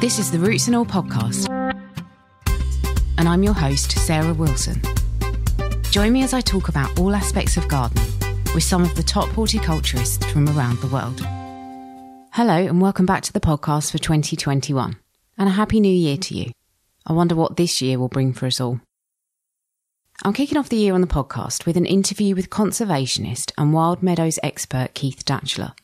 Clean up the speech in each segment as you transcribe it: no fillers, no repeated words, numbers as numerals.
This is the Roots and All podcast, and I'm your host, Sarah Wilson. Join me as I talk about all aspects of gardening with some of the top horticulturists from around the world. Hello and welcome back to the podcast for 2021, and a happy new year to you. I wonder what this year will bring for us all. I'm kicking off the year on the podcast with an interview with conservationist and wild meadows expert Keith Datchler.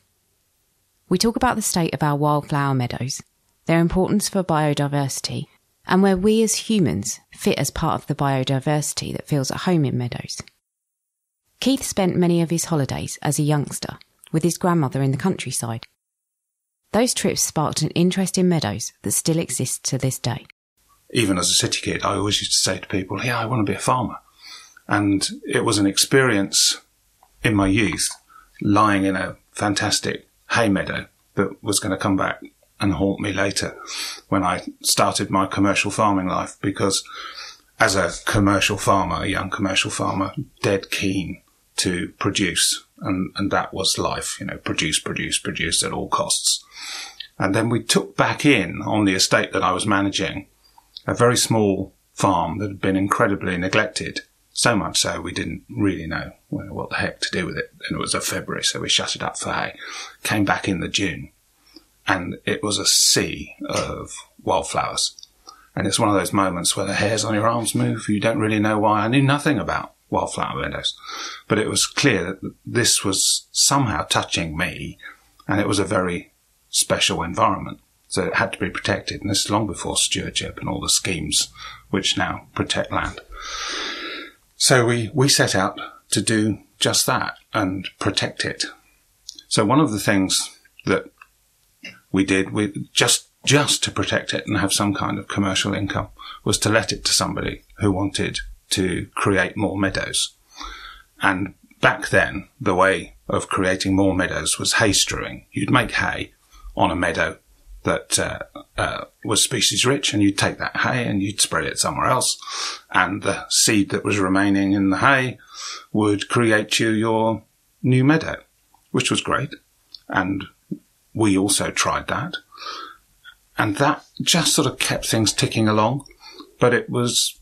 We talk about the state of our wildflower meadows, their importance for biodiversity, and where we as humans fit as part of the biodiversity that feels at home in meadows. Keith spent many of his holidays as a youngster with his grandmother in the countryside. Those trips sparked an interest in meadows that still exists to this day. Even as a city kid, I always used to say to people, I want to be a farmer. And it was an experience in my youth, lying in a fantastic hay meadow that was going to come back and haunt me later when I started my commercial farming life, because as a commercial farmer, a young commercial farmer, dead keen to produce, and that was life, produce at all costs. And then we took back in on the estate that I was managing, a very small farm that had been incredibly neglected, so much so we didn't really know what the heck to do with it. And it was a February, so we shut it up for hay, came back in the June. And it was a sea of wildflowers. And it's one of those moments where the hairs on your arms move. You don't really know why. I knew nothing about wildflower meadows. But it was clear that this was somehow touching me. And it was a very special environment. So it had to be protected. And this is long before stewardship and all the schemes which now protect land. So we set out to do just that and protect it. So one of the things that we did, just to protect it and have some kind of commercial income, was to let it to somebody who wanted to create more meadows. And back then, the way of creating more meadows was hay strewing. You'd make hay on a meadow that was species rich, and you'd take that hay and you'd spread it somewhere else, and the seed that was remaining in the hay would create you your new meadow, which was great. And we also tried that, and that just sort of kept things ticking along, but it was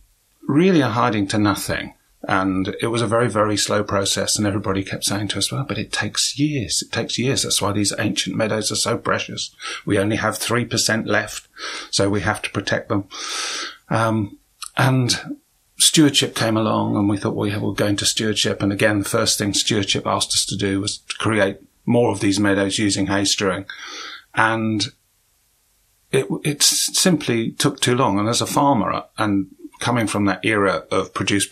really a hiding to nothing, and it was a very, very slow process, and everybody kept saying to us, well, but it takes years. That's why these ancient meadows are so precious. We only have 3% left, so we have to protect them. And stewardship came along, and we thought, we'll go into stewardship, and again, the first thing stewardship asked us to do was to create more of these meadows using hay strewing. And it simply took too long. And as a farmer, and coming from that era of produce,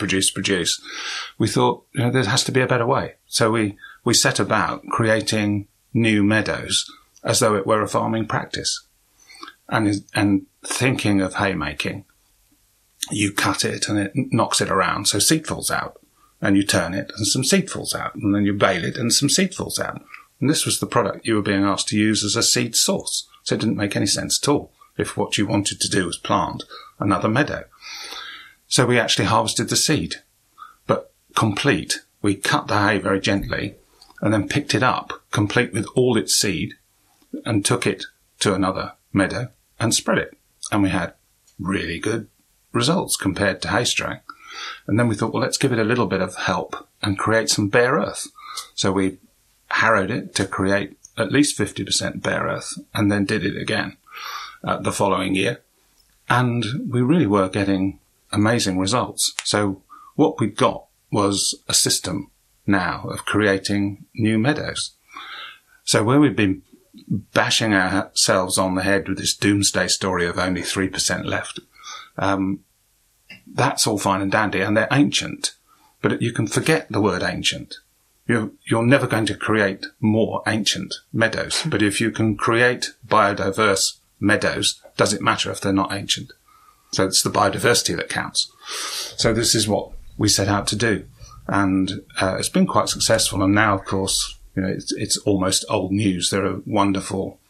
we thought, there has to be a better way. So we set about creating new meadows as though it were a farming practice. And thinking of haymaking, you cut it and it knocks it around, so seed falls out. And you turn it and some seed falls out. And then you bale it and some seed falls out. And this was the product you were being asked to use as a seed source. So it didn't make any sense at all if what you wanted to do was plant another meadow. So we actually harvested the seed, but complete. We cut the hay very gently and then picked it up, complete with all its seed, and took it to another meadow and spread it. And we had really good results compared to hay strewing. And then we thought, let's give it a little bit of help and create some bare earth. So we harrowed it to create at least 50% bare earth, and then did it again the following year. And we really were getting amazing results. So what we got was a system now of creating new meadows. So where we've been bashing ourselves on the head with this doomsday story of only 3% left, that's all fine and dandy, and they're ancient. But you can forget the word ancient. You're never going to create more ancient meadows. But if you can create biodiverse meadows, does it matter if they're not ancient? So it's the biodiversity that counts. So this is what we set out to do. And it's been quite successful. And now, of course, it's almost old news. There are wonderful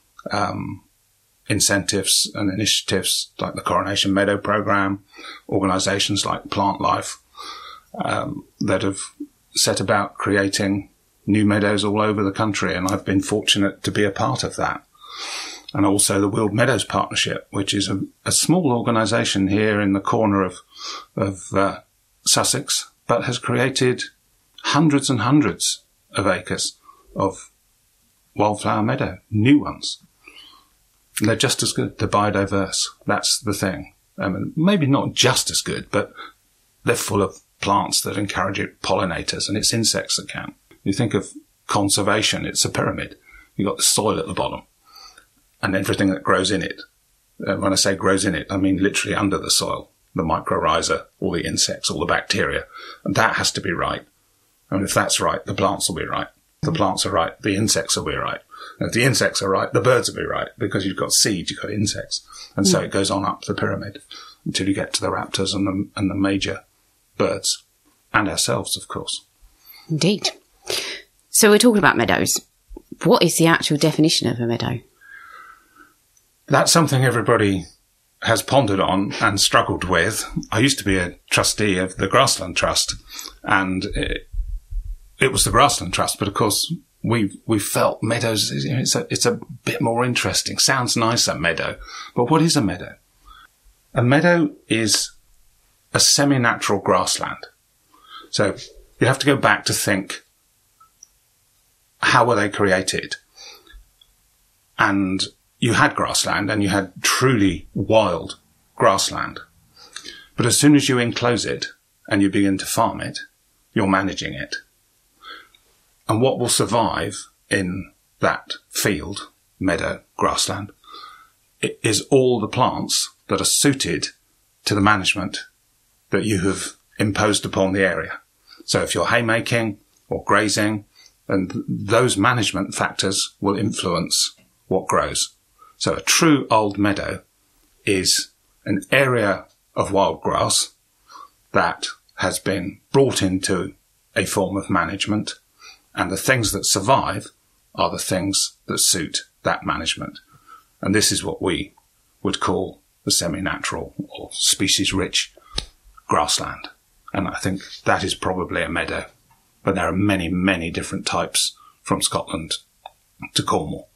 incentives and initiatives like the Coronation Meadow Programme, organisations like Plant Life that have set about creating new meadows all over the country, and I've been fortunate to be a part of that. and also the Meadows Partnership, which is a small organisation here in the corner of Sussex, but has created hundreds and hundreds of acres of wildflower meadow, new ones. And they're just as good. They're biodiverse. That's the thing. Maybe not just as good, but they're full of plants that encourage pollinators, and it's insects that count. You think of conservation, it's a pyramid. You've got the soil at the bottom and everything that grows in it. When I say grows in it, I mean literally under the soil, the mycorrhiza, all the insects, all the bacteria. And that has to be right. And if that's right, the plants will be right. If the plants are right, the insects will be right. And if the insects are right, the birds will be right, because you've got seeds, you've got insects. And so it goes on up the pyramid until you get to the raptors and the major birds, and ourselves, of course. Indeed. So we're talking about meadows. What is the actual definition of a meadow? That's something everybody has pondered on and struggled with. I used to be a trustee of the Grassland Trust, and it was the Grassland Trust, but of course we felt meadows, it's a bit more interesting. Sounds nicer, meadow. But what is a meadow? A meadow is a semi-natural grassland. So you have to go back to think, how were they created? And you had grassland and you had truly wild grassland. But as soon as you enclose it and you begin to farm it, you're managing it. And what will survive in that field, meadow, grassland, is all the plants that are suited to the management that you have imposed upon the area. So if you're haymaking or grazing, and those management factors will influence what grows. So a true old meadow is an area of wild grass that has been brought into a form of management, and the things that survive are the things that suit that management. And this is what we would call the semi-natural or species-rich grassland. And I think that is probably a meadow. But there are many, many different types from Scotland to Cornwall.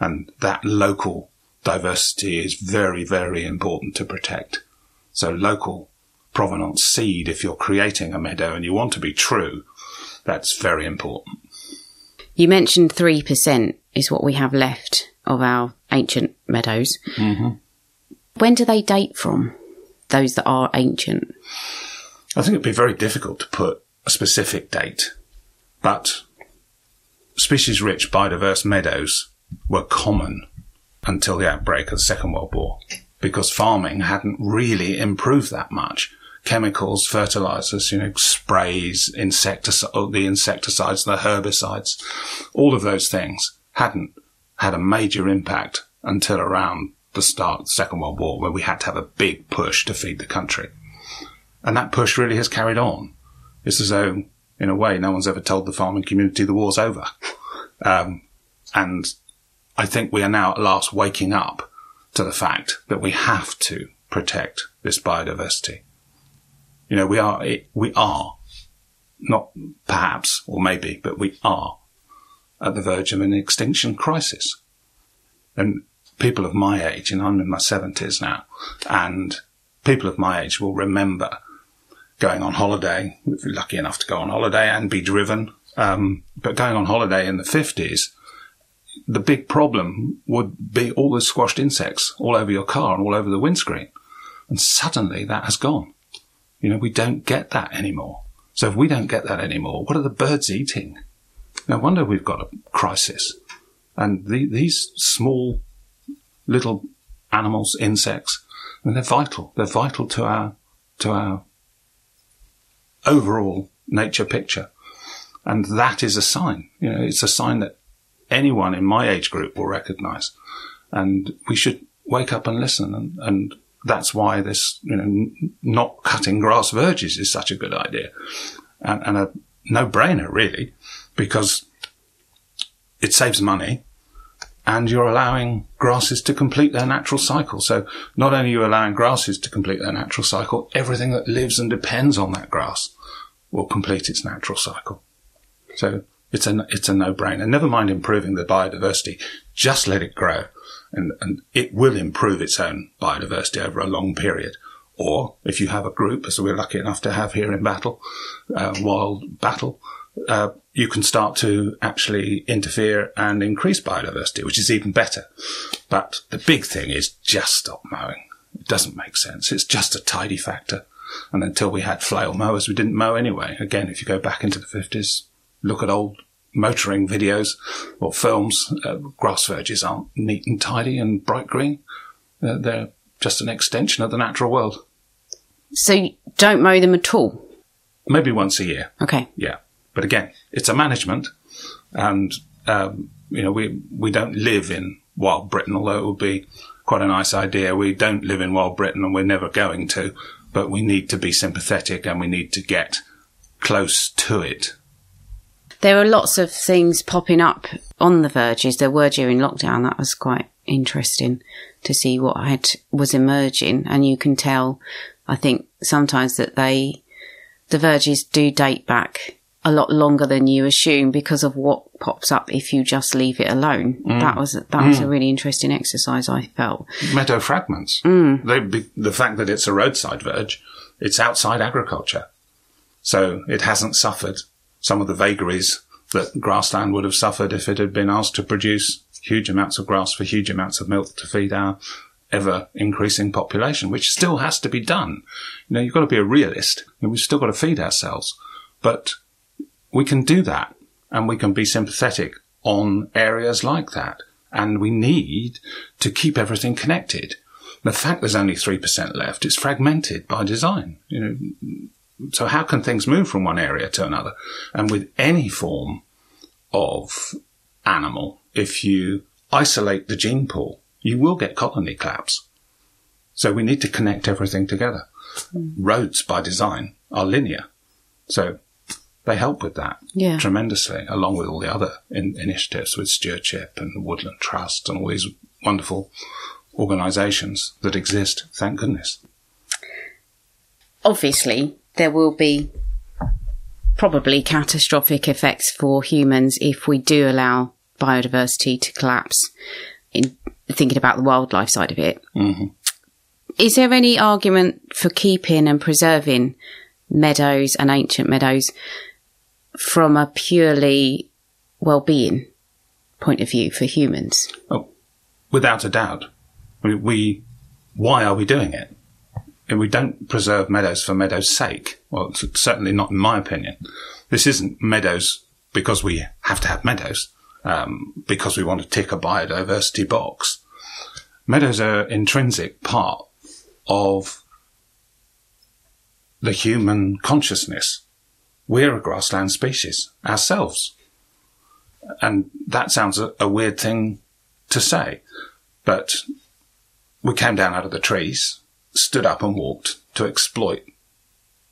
And that local diversity is very, very important to protect. So local provenance seed, if you're creating a meadow and you want to be true, that's very important. You mentioned 3% is what we have left of our ancient meadows. Mm-hmm. When do they date from, those that are ancient? I think it'd be very difficult to put a specific date, but species-rich biodiverse meadows were common until the outbreak of the Second World War, because farming hadn't really improved that much. Chemicals, fertilizers, sprays, the insecticides, the herbicides, all of those things hadn't had a major impact until around the start of the Second World War, where we had to have a big push to feed the country. And that push really has carried on. It's as though, in a way, no one's ever told the farming community the war's over. And I think we are now at last waking up to the fact that we have to protect this biodiversity. We are, not perhaps or maybe, but we are at the verge of an extinction crisis. And people of my age, and I'm in my 70s now, and people of my age will remember going on holiday, if you're lucky enough to go on holiday and be driven, but going on holiday in the 50s, the big problem would be all the squashed insects all over your car and all over the windscreen. And suddenly that has gone. We don't get that anymore. So if we don't get that anymore, what are the birds eating? No wonder we've got a crisis. And these small little animals, insects, they're vital. They're vital to our overall nature picture. And that is a sign. It's a sign that anyone in my age group will recognise. And we should wake up and listen. And that's why this, not cutting grass verges is such a good idea. And a no-brainer, really, because it saves money and you're allowing grasses to complete their natural cycle. So not only are you allowing grasses to complete their natural cycle, everything that lives and depends on that grass will complete its natural cycle. So it's a no-brainer. Never mind improving the biodiversity, just let it grow and it will improve its own biodiversity over a long period. Or if you have a group, as we're lucky enough to have here in Wild Battle, you can start to actually interfere and increase biodiversity, which is even better. But the big thing is just stop mowing. It doesn't make sense. It's just a tidy factor. And until we had flail mowers, we didn't mow anyway. Again, if you go back into the 50s, look at old motoring videos or films, grass verges aren't neat and tidy and bright green. They're just an extension of the natural world. So you don't mow them at all? Maybe once a year. Okay. Yeah. But again, it's a management, and, we don't live in Wild Britain, although it would be quite a nice idea. We don't live in Wild Britain, and we're never going to, but we need to be sympathetic and we need to get close to it. There are lots of things popping up on the verges. There were during lockdown. That was quite interesting to see what was emerging, and you can tell, I think, sometimes that the verges do date back a lot longer than you assume because of what pops up if you just leave it alone. That was a really interesting exercise, I felt. Meadow fragments. The fact that it's a roadside verge, it's outside agriculture. So it hasn't suffered some of the vagaries that grassland would have suffered if it had been asked to produce huge amounts of grass for huge amounts of milk to feed our ever-increasing population, which still has to be done. You've got to be a realist, and we've still got to feed ourselves. But we can do that, and we can be sympathetic on areas like that. And we need to keep everything connected. The fact there's only 3% left, it's fragmented by design. So how can things move from one area to another? And with any form of animal, if you isolate the gene pool, you will get colony collapse. So we need to connect everything together. Roads, by design, are linear. So they help with that tremendously, along with all the other initiatives with stewardship and the Woodland Trust and all these wonderful organisations that exist, thank goodness. Obviously, there will be probably catastrophic effects for humans if we do allow biodiversity to collapse, in thinking about the wildlife side of it. Mm-hmm. Is there any argument for keeping and preserving meadows and ancient meadows from a purely well-being point of view for humans? Oh, without a doubt. Why are we doing it? And we don't preserve meadows for meadows' sake. Well, it's certainly not in my opinion. This isn't meadows because we have to have meadows, because we want to tick a biodiversity box. Meadows are an intrinsic part of the human consciousness. We're a grassland species ourselves. And that sounds a weird thing to say, but we came down out of the trees, stood up and walked to exploit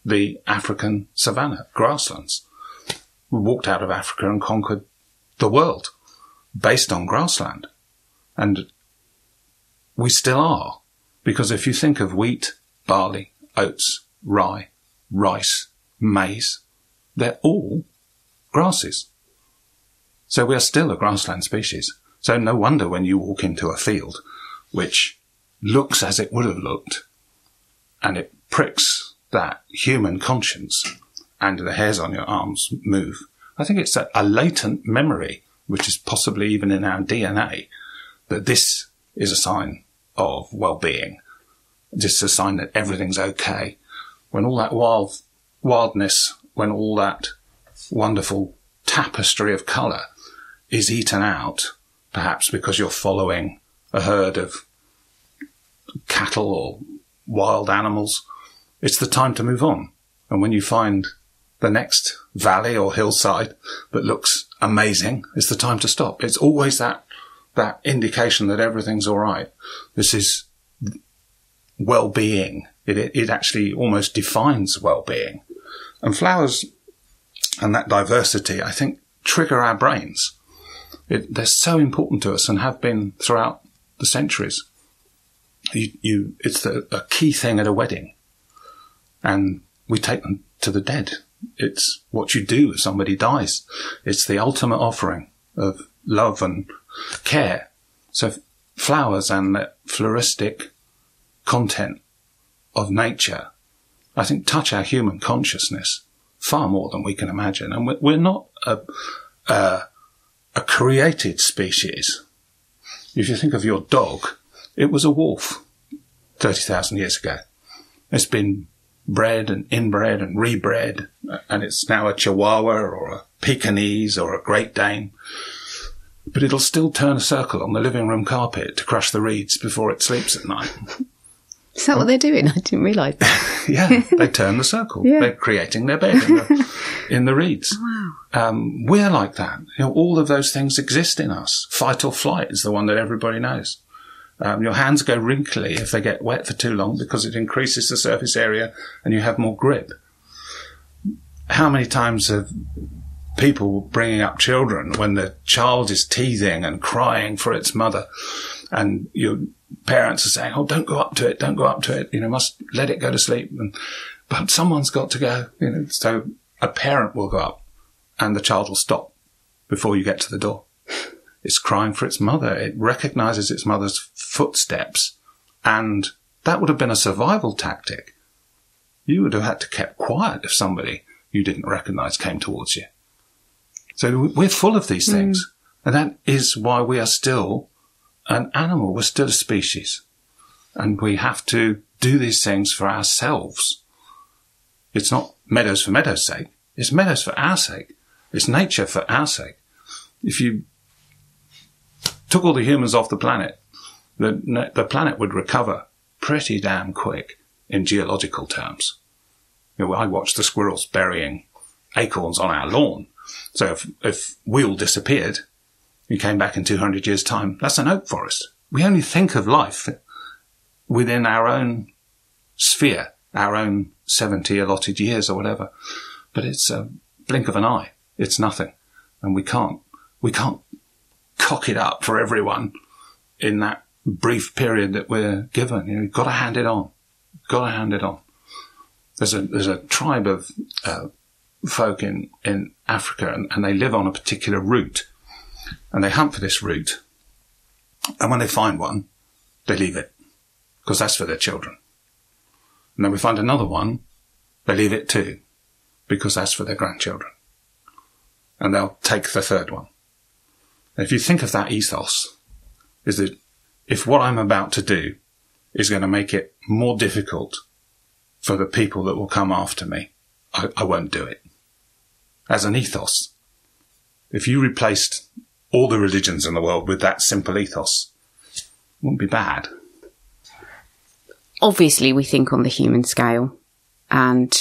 the African savanna grasslands. We walked out of Africa and conquered the world based on grassland. And we still are, because if you think of wheat, barley, oats, rye, rice, maize, they're all grasses. So we are still a grassland species. So no wonder when you walk into a field which looks as it would have looked, and it pricks that human conscience and the hairs on your arms move. I think it's a latent memory, which is possibly even in our DNA, that this is a sign of well-being. Just a sign that everything's okay. When all that wildness, when all that wonderful tapestry of colour is eaten out, perhaps because you're following a herd of cattle or wild animals, it's the time to move on. And when you find the next valley or hillside that looks amazing, it's the time to stop. It's always that indication that everything's all right. This is well-being. It actually almost defines well-being. And flowers and that diversity, I think, trigger our brains. They're so important to us and have been throughout the centuries. It's a key thing at a wedding. And we take them to the dead. It's what you do if somebody dies. It's the ultimate offering of love and care. So flowers and the floristic content of nature, I think, touch our human consciousness far more than we can imagine. And we're not a created species. If you think of your dog, it was a wolf 30,000 years ago. It's been bred and inbred and rebred, and it's now a Chihuahua or a Pekingese or a Great Dane. But it'll still turn a circle on the living room carpet to crush the reeds before it sleeps at night. Is that what they're doing? I didn't realise that. Yeah, they turn the circle. Yeah. They're creating their bed in the reeds. Wow. We're like that. All of those things exist in us. Fight or flight is the one that everybody knows. Your hands go wrinkly if they get wet for too long because it increases the surface area and you have more grip. How many times have people bringing up children when the child is teething and crying for its mother, and your parents are saying, "Oh, don't go up to it, don't go up to it, must let it go to sleep." But someone's got to go, so a parent will go up and the child will stop before you get to the door. It's crying for its mother. It recognises its mother's footsteps, and that would have been a survival tactic. You would have had to keep quiet if somebody you didn't recognise came towards you. So we're full of these things, and that is why we are still an animal. We're still a species, and we have to do these things for ourselves. It's not meadows for meadows' sake. It's meadows for our sake. It's nature for our sake. If you took all the humans off the planet, the planet would recover pretty damn quick in geological terms. I watched the squirrels burying acorns on our lawn. So if we all disappeared, you came back in 200 years' time, that's an oak forest. We only think of life within our own sphere, our own 70 allotted years or whatever. But it's a blink of an eye. It's nothing. And we can't cock it up for everyone in that brief period that we're given. You've got to hand it on. Got to hand it on. There's a tribe of folk in Africa, and they live on a particular route, and they hunt for this route, and when they find one, they leave it, because that's for their children. And then we find another one, they leave it too, because that's for their grandchildren. And they'll take the third one. And if you think of that ethos, is that if what I'm about to do is going to make it more difficult for the people that will come after me, I won't do it. As an ethos, if you replaced all the religions in the world with that simple ethos, it wouldn't be bad. Obviously, we think on the human scale, and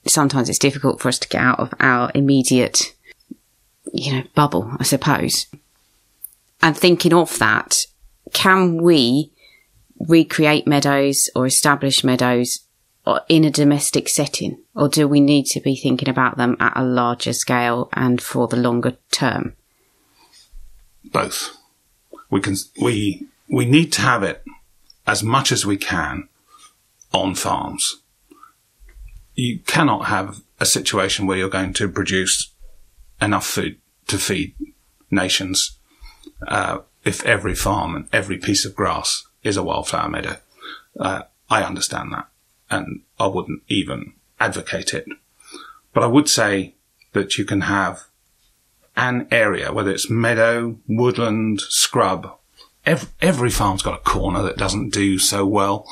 sometimes it's difficult for us to get out of our immediate, bubble, I suppose. And thinking of that, can we recreate meadows or establish meadows in a domestic setting, or do we need to be thinking about them at a larger scale and for the longer term? Both. We need to have it as much as we can on farms. You cannot have a situation where you're going to produce enough food to feed nations if every farm and every piece of grass is a wildflower meadow. I understand that, and I wouldn't even advocate it. But I would say that you can have an area, whether it's meadow, woodland, scrub. Every farm's got a corner that doesn't do so well,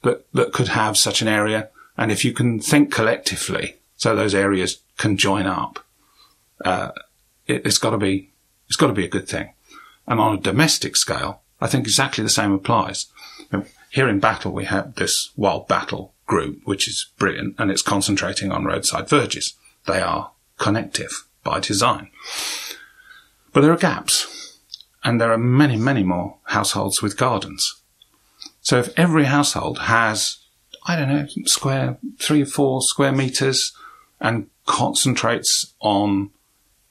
that could have such an area. And if you can think collectively, so those areas can join up, it's got to be a good thing. And on a domestic scale, I think exactly the same applies. Here in Battle, we have this Wild Battle group, which is brilliant, and it's concentrating on roadside verges. They are connective by design. But there are gaps, and there are many, many more households with gardens. So if every household has, 3 or 4 square metres and concentrates on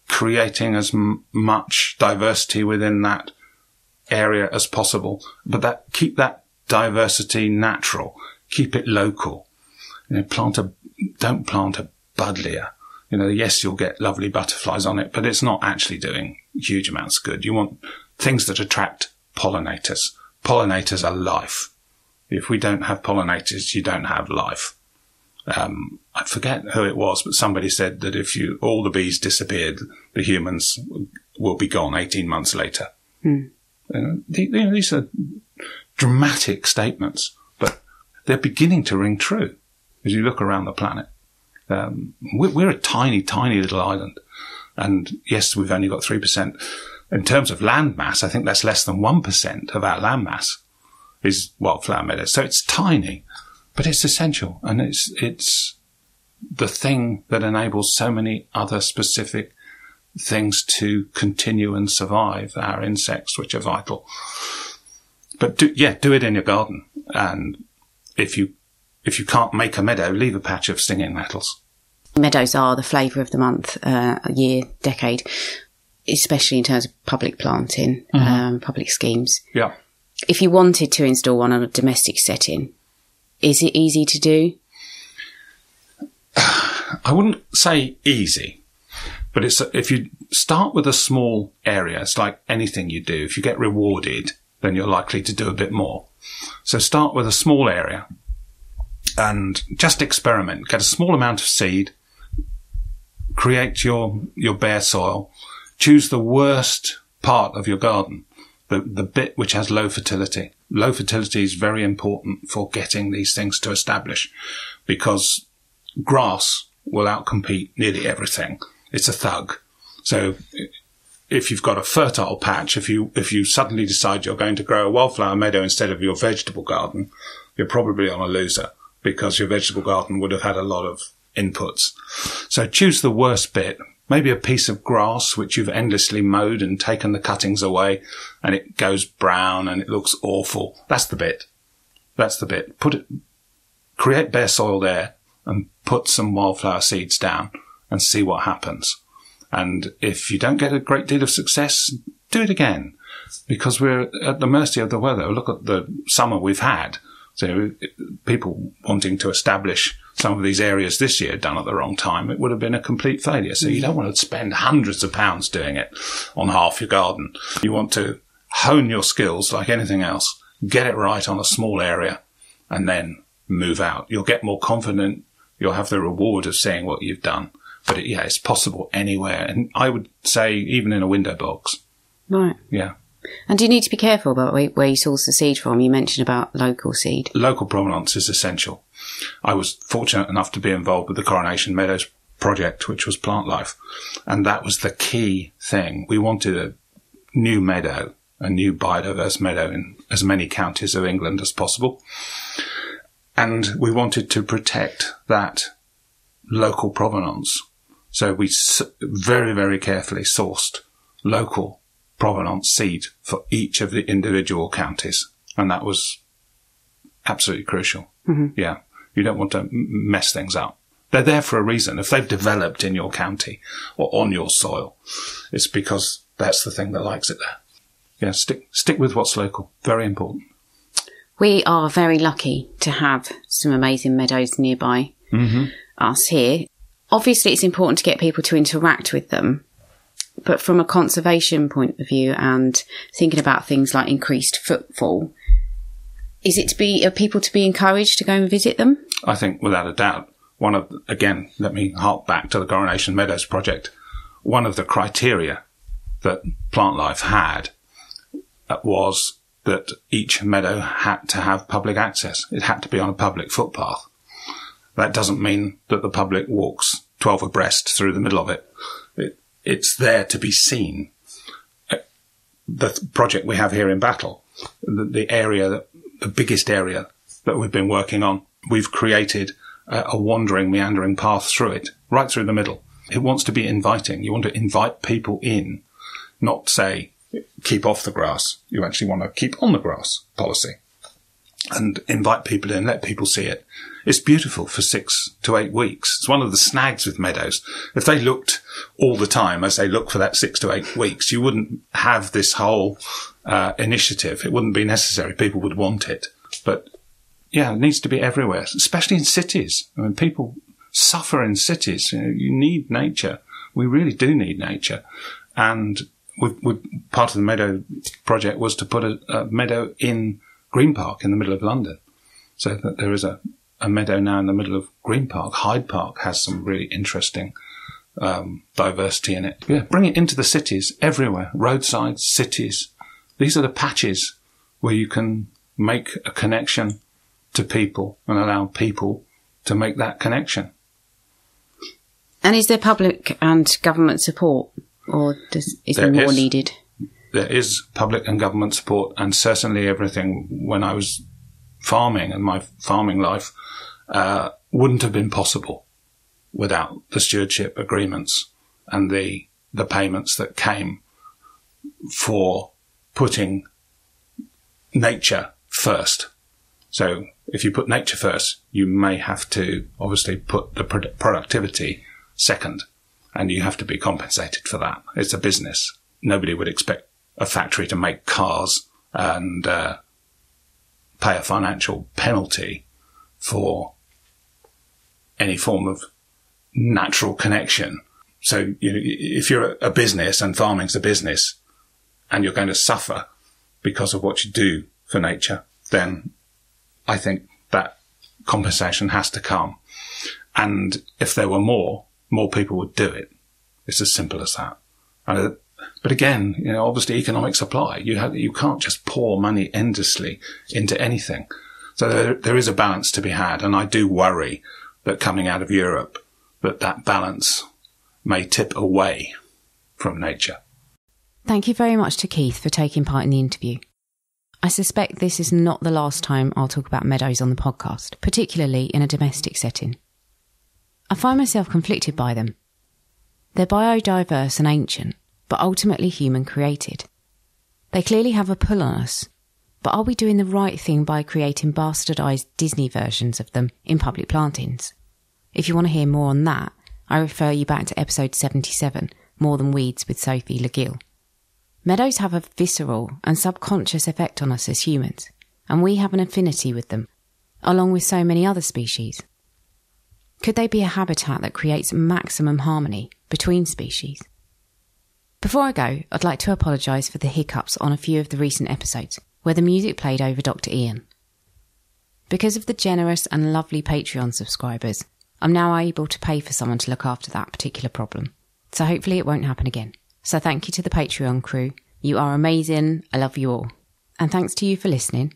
creating as much diversity within that area as possible, but keep that diversity natural, keep it local. Don't plant a buddleia. Yes, you'll get lovely butterflies on it, but it's not actually doing huge amounts of good. You want things that attract pollinators. Pollinators are life. If we don't have pollinators, you don't have life. I forget who it was, but somebody said that if all the bees disappeared, the humans will be gone 18 months later. These are dramatic statements, but they're beginning to ring true as you look around the planet. We're a tiny, tiny little island. And yes, we've only got 3%. In terms of land mass, I think that's less than 1% of our land mass is wildflower meadows. So it's tiny, but it's essential. And it's the thing that enables so many other specific things to continue and survive, our insects, which are vital. But do it in your garden. And if you can't make a meadow, leave a patch of stinging nettles. Meadows are the flavour of the month, year, decade, especially in terms of public planting, public schemes. Yeah. If you wanted to install one on a domestic setting, is it easy to do? I wouldn't say easy, but if you start with a small area, it's like anything you do. If you get rewarded, then you're likely to do a bit more. So start with a small area and just experiment. Get a small amount of seed, create your bare soil, choose the worst part of your garden, the bit which has low fertility. Low fertility is very important for getting these things to establish, because grass will outcompete nearly everything. It's a thug. So if you've got a fertile patch, if you suddenly decide you're going to grow a wildflower meadow instead of your vegetable garden, you're probably on a loser, because your vegetable garden would have had a lot of inputs. So choose the worst bit, maybe a piece of grass which you've endlessly mowed and taken the cuttings away, and it goes brown and it looks awful. That's the bit. Create bare soil there and put some wildflower seeds down and see what happens. And if you don't get a great deal of success, do it again, because we're at the mercy of the weather. Look at the summer we've had. So people wanting to establish some of these areas this year done at the wrong time, it would have been a complete failure. So you don't want to spend hundreds of pounds doing it on half your garden. You want to hone your skills like anything else, get it right on a small area, and then move out. You'll get more confident. You'll have the reward of seeing what you've done. But it's possible anywhere. And I would say even in a window box. Right. Yeah. And do you need to be careful about where you source the seed from? You mentioned about local seed. Local provenance is essential. I was fortunate enough to be involved with the Coronation Meadows project, which was plant life. And that was the key thing. We wanted a new meadow, a new biodiverse meadow in as many counties of England as possible. And we wanted to protect that local provenance. So we very, very carefully sourced local provenance seed for each of the individual counties. And that was absolutely crucial. Mm-hmm. Yeah. You don't want to mess things up. They're there for a reason. If they've developed in your county or on your soil, it's because that's the thing that likes it there. Yeah. Stick with what's local. Very important. We are very lucky to have some amazing meadows nearby us here. Obviously, it's important to get people to interact with them. But from a conservation point of view and thinking about things like increased footfall, are people to be encouraged to go and visit them? I think without a doubt. Again, let me hark back to the Coronation Meadows project. One of the criteria that Plant Life had was that each meadow had to have public access. It had to be on a public footpath. That doesn't mean that the public walks 12 abreast through the middle of it. It's there to be seen. The project we have here in Battle, the biggest area that we've been working on, we've created a wandering, meandering path through it, right through the middle. It wants to be inviting. You want to invite people in, not say, keep off the grass. You actually want to keep on the grass policy and invite people in, let people see it. It's beautiful for 6 to 8 weeks. It's one of the snags with meadows. If they looked all the time as they look for that 6 to 8 weeks, you wouldn't have this whole initiative. It wouldn't be necessary. People would want it. But yeah, it needs to be everywhere, especially in cities. I mean, people suffer in cities. You need nature. We really do need nature. And part of the Meadow project was to put a meadow in Green Park in the middle of London. So that there is a meadow now in the middle of Green Park. Hyde Park has some really interesting diversity in it. Yeah, bring it into the cities everywhere, roadsides, cities. These are the patches where you can make a connection to people and allow people to make that connection. And is there public and government support, or is there more needed? There is public and government support, and certainly everything when I was farming and my farming life wouldn't have been possible without the stewardship agreements and the payments that came for putting nature first. So if you put nature first, you may have to obviously put the productivity second, and you have to be compensated for that. It's a business. Nobody would expect a factory to make cars and pay a financial penalty for any form of natural connection. So, if you're a business and farming's a business and you're going to suffer because of what you do for nature, then I think that compensation has to come. And if there were more people would do it. It's as simple as that. But again, obviously economics apply. You can't just pour money endlessly into anything. So there is a balance to be had. And I do worry that coming out of Europe, that balance may tip away from nature. Thank you very much to Keith for taking part in the interview. I suspect this is not the last time I'll talk about meadows on the podcast, particularly in a domestic setting. I find myself conflicted by them. They're biodiverse and ancient, but ultimately human created. They clearly have a pull on us, but are we doing the right thing by creating bastardised Disney versions of them in public plantings? If you want to hear more on that, I refer you back to episode 77, More Than Weeds with Sophie LeGill. Meadows have a visceral and subconscious effect on us as humans, and we have an affinity with them, along with so many other species. Could they be a habitat that creates maximum harmony between species? Before I go, I'd like to apologise for the hiccups on a few of the recent episodes, where the music played over Dr. Ian. Because of the generous and lovely Patreon subscribers, I'm now able to pay for someone to look after that particular problem. So hopefully it won't happen again. So thank you to the Patreon crew. You are amazing. I love you all. And thanks to you for listening.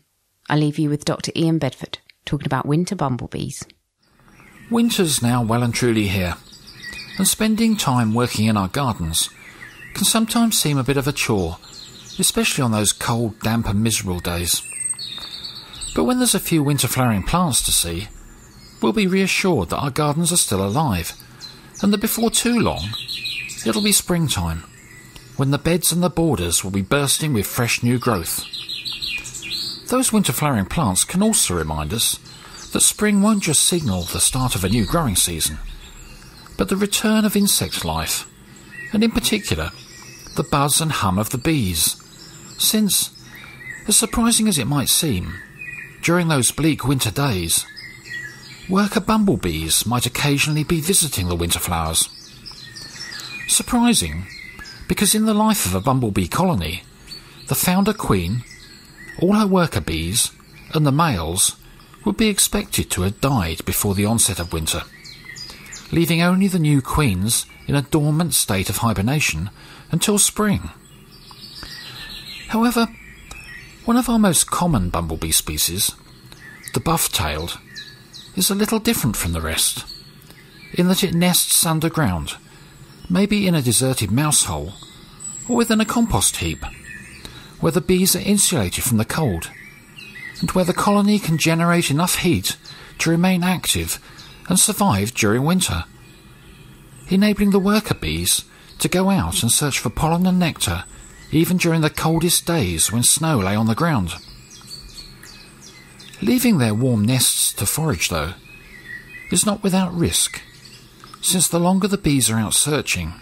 I leave you with Dr. Ian Bedford talking about winter bumblebees. Winter's now well and truly here, and spending time working in our gardens can sometimes seem a bit of a chore, especially on those cold, damp and miserable days. But when there's a few winter flowering plants to see, we'll be reassured that our gardens are still alive, and that before too long, it'll be springtime, when the beds and the borders will be bursting with fresh new growth. Those winter flowering plants can also remind us that spring won't just signal the start of a new growing season, but the return of insect life, and in particular, the buzz and hum of the bees, since, as surprising as it might seem, during those bleak winter days, worker bumblebees might occasionally be visiting the winter flowers. Surprising, because in the life of a bumblebee colony, the founder queen, all her worker bees, and the males would be expected to have died before the onset of winter, leaving only the new queens in a dormant state of hibernation until spring. However, one of our most common bumblebee species, the buff-tailed, is a little different from the rest, in that it nests underground, maybe in a deserted mouse hole, or within a compost heap, where the bees are insulated from the cold, and where the colony can generate enough heat to remain active and survive during winter, enabling the worker bees to go out and search for pollen and nectar even during the coldest days when snow lay on the ground. Leaving their warm nests to forage, though, is not without risk, since the longer the bees are out searching,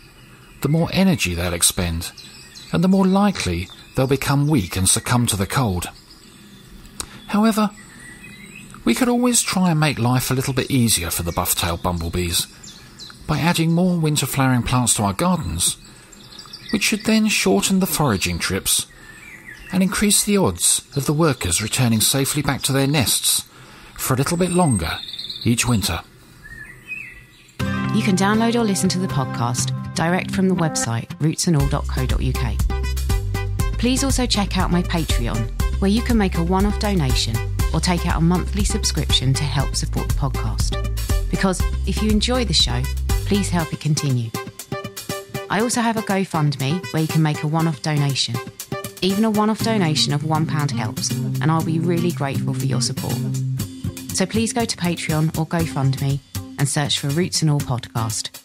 the more energy they'll expend, and the more likely they'll become weak and succumb to the cold. However, we could always try and make life a little bit easier for the buff-tailed bumblebees by adding more winter flowering plants to our gardens, which should then shorten the foraging trips and increase the odds of the workers returning safely back to their nests for a little bit longer each winter. You can download or listen to the podcast direct from the website rootsandall.co.uk. Please also check out my Patreon, where you can make a one-off donation or take out a monthly subscription to help support the podcast. Because if you enjoy the show, please help it continue. I also have a GoFundMe where you can make a one-off donation. Even a one-off donation of £1 helps, and I'll be really grateful for your support. So please go to Patreon or GoFundMe and search for Roots and All Podcast.